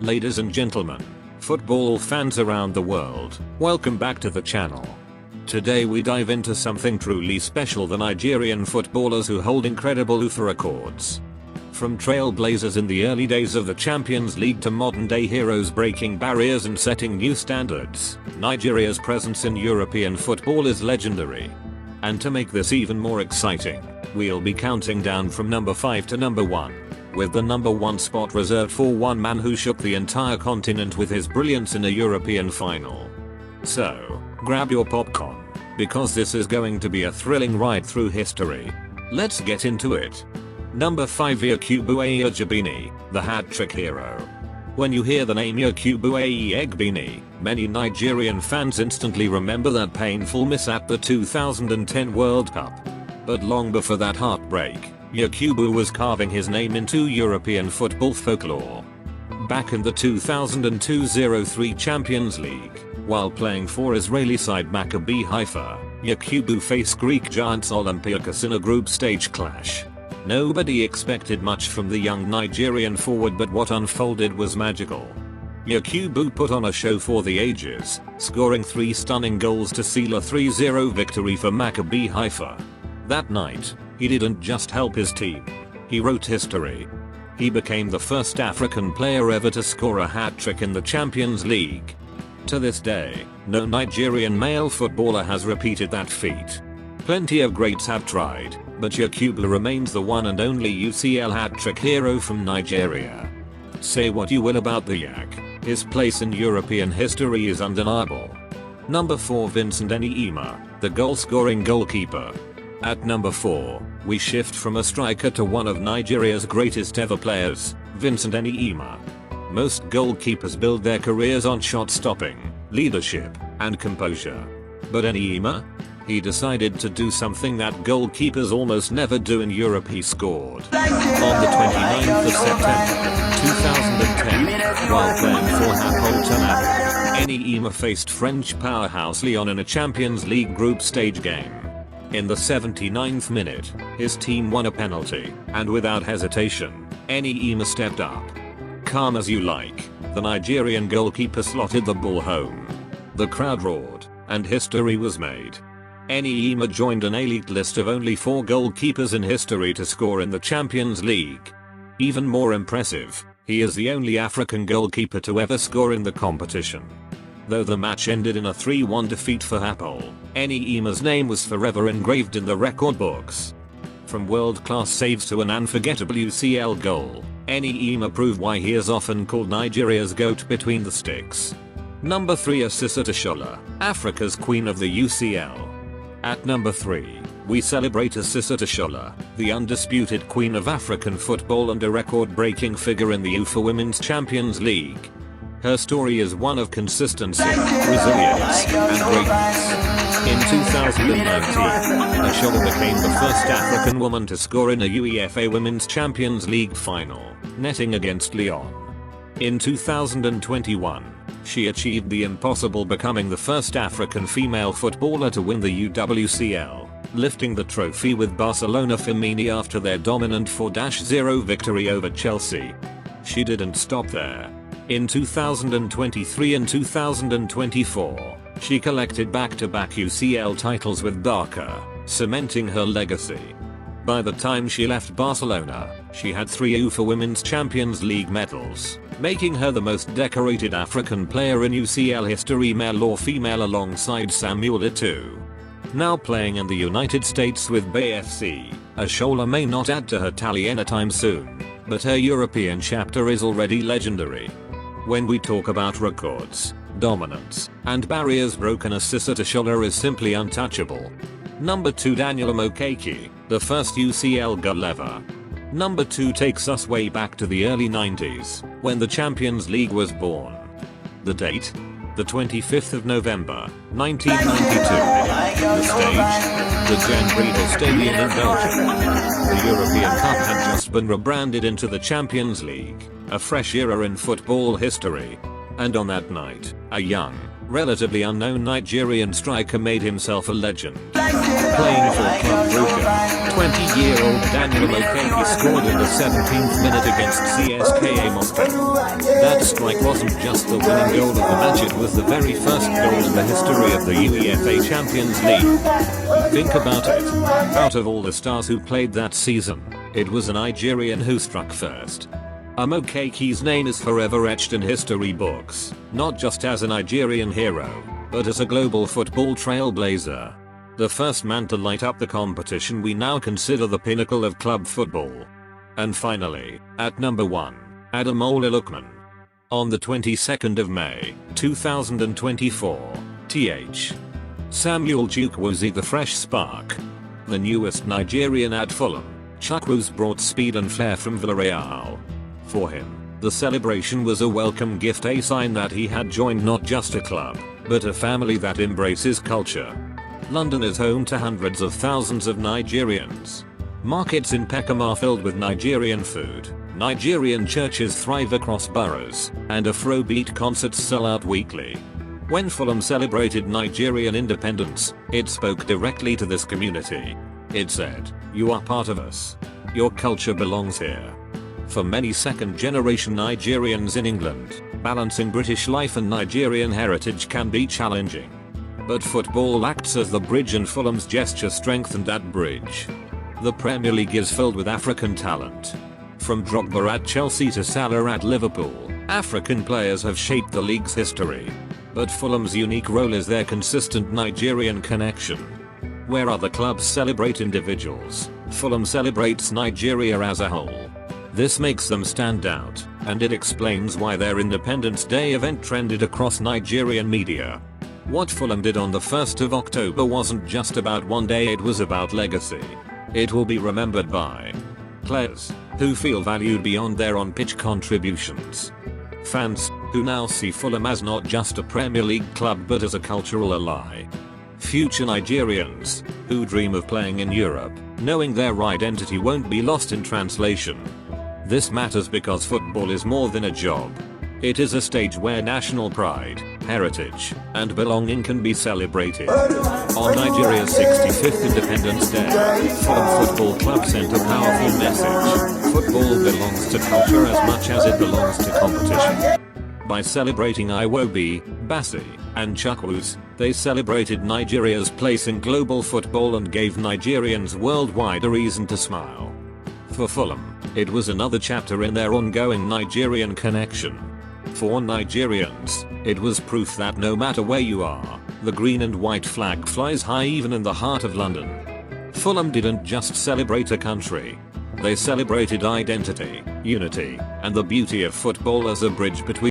Ladies and gentlemen, football fans around the world, welcome back to the channel. Today we dive into something truly special: the Nigerian footballers who hold incredible UEFA records. From trailblazers in the early days of the Champions League to modern day heroes breaking barriers and setting new standards, Nigeria's presence in European football is legendary. And to make this even more exciting, we'll be counting down from number 5 to number 1. With the number 1 spot reserved for one man who shook the entire continent with his brilliance in a European final. So, grab your popcorn, because this is going to be a thrilling ride through history. Let's get into it. Number 5, Yakubu Aiyegbeni, the hat-trick hero. When you hear the name Yakubu Aiyegbeni, many Nigerian fans instantly remember that painful miss at the 2010 World Cup. But long before that heartbreak, Yakubu was carving his name into European football folklore. Back in the 2002-03 Champions League, while playing for Israeli side Maccabi Haifa, Yakubu faced Greek giants Olympiacos in a group stage clash. Nobody expected much from the young Nigerian forward, but what unfolded was magical. Yakubu put on a show for the ages, scoring 3 stunning goals to seal a 3-0 victory for Maccabi Haifa. That night, he didn't just help his team, he wrote history. He became the first African player ever to score a hat-trick in the Champions League. To this day, no Nigerian male footballer has repeated that feat. Plenty of greats have tried, but Yakubu remains the one and only UCL hat-trick hero from Nigeria. Say what you will about the Yak, his place in European history is undeniable. Number 4, Vincent Enyeama, the goal-scoring goalkeeper. At number 4, we shift from a striker to one of Nigeria's greatest ever players, Vincent Enyeama. Most goalkeepers build their careers on shot stopping, leadership, and composure. But Enyeama? He decided to do something that goalkeepers almost never do in Europe. He scored. On the 29th of September, 2010, while playing for Fulham, Enyeama faced French powerhouse Lyon in a Champions League group stage game. In the 79th minute, his team won a penalty, and without hesitation, Enyeama stepped up. Calm as you like, the Nigerian goalkeeper slotted the ball home. The crowd roared, and history was made. Enyeama joined an elite list of only 4 goalkeepers in history to score in the Champions League. Even more impressive, he is the only African goalkeeper to ever score in the competition. Though the match ended in a 3-1 defeat for Hapoel, Enyeama's name was forever engraved in the record books. From world-class saves to an unforgettable UCL goal, Enyeama proved why he is often called Nigeria's GOAT between the sticks. Number 3, Asisat Oshoala, Africa's queen of the UCL. At number 3, we celebrate Asisat Oshoala, the undisputed queen of African football and a record-breaking figure in the UEFA Women's Champions League. Her story is one of consistency, resilience, and greatness. In 2019, Oshoala became the first African woman to score in a UEFA Women's Champions League final, netting against Lyon. In 2021, she achieved the impossible, becoming the first African female footballer to win the UWCL, lifting the trophy with Barcelona Femení after their dominant 4-0 victory over Chelsea. She didn't stop there. In 2023 and 2024, she collected back-to-back UCL titles with Barca, cementing her legacy. By the time she left Barcelona, she had 3 UEFA Women's Champions League medals, making her the most decorated African player in UCL history, male or female, alongside Samuel Eto'o. Now playing in the United States with BFC, Oshoala may not add to her tally anytime soon, but her European chapter is already legendary. When we talk about records, dominance, and barriers broken, Asisat Oshoala is simply untouchable. Number 2, Daniel Amokachi, the first UCL goal ever. Number 2 takes us way back to the early 90s, when the Champions League was born. The date? The 25th of November, 1992. The stage? The Jan Breidel Stadium in Belgium. The European Cup had just been rebranded into the Champions League, a fresh era in football history. And on that night, a young, relatively unknown Nigerian striker made himself a legend. Playing for Club Brugge, 20-year-old Daniel Amokachi scored in the 17th minute against CSKA Moscow. That strike wasn't just the winning goal of the match, it was the very first goal in the history of the UEFA Champions League. Think about it. Out of all the stars who played that season, it was a Nigerian who struck first. Amokachi's name is forever etched in history books, not just as a Nigerian hero, but as a global football trailblazer. The first man to light up the competition we now consider the pinnacle of club football. And finally, at number 1, Ademola Lookman. On the 22nd of May, 2024, Th. Samuel Chukwueze the fresh spark. The newest Nigerian at Fulham, Chukwueze brought speed and flair from Villarreal. For him, the celebration was a welcome gift, a sign that he had joined not just a club, but a family that embraces culture. London is home to hundreds of thousands of Nigerians. Markets in Peckham are filled with Nigerian food, Nigerian churches thrive across boroughs, and Afrobeat concerts sell out weekly. When Fulham celebrated Nigerian independence, it spoke directly to this community. It said, "You are part of us. Your culture belongs here." For many second-generation Nigerians in England, balancing British life and Nigerian heritage can be challenging. But football acts as the bridge, and Fulham's gesture strengthened that bridge. The Premier League is filled with African talent. From Drogba at Chelsea to Salah at Liverpool, African players have shaped the league's history. But Fulham's unique role is their consistent Nigerian connection. Where other clubs celebrate individuals, Fulham celebrates Nigeria as a whole. This makes them stand out, and it explains why their Independence Day event trended across Nigerian media. What Fulham did on the 1st of October wasn't just about one day, it was about legacy. It will be remembered by players who feel valued beyond their on-pitch contributions, fans who now see Fulham as not just a Premier League club but as a cultural ally, future Nigerians who dream of playing in Europe, knowing their identity won't be lost in translation. This matters because football is more than a job. It is a stage where national pride, heritage, and belonging can be celebrated. On Nigeria's 65th Independence Day, Fulham Football Club sent a powerful message. Football belongs to culture as much as it belongs to competition. By celebrating Iwobi, Bassi, and Chukwueze, they celebrated Nigeria's place in global football and gave Nigerians worldwide a reason to smile. For Fulham, it was another chapter in their ongoing Nigerian connection. For Nigerians, it was proof that no matter where you are, the green and white flag flies high even in the heart of London. Fulham didn't just celebrate a country. They celebrated identity, unity, and the beauty of football as a bridge between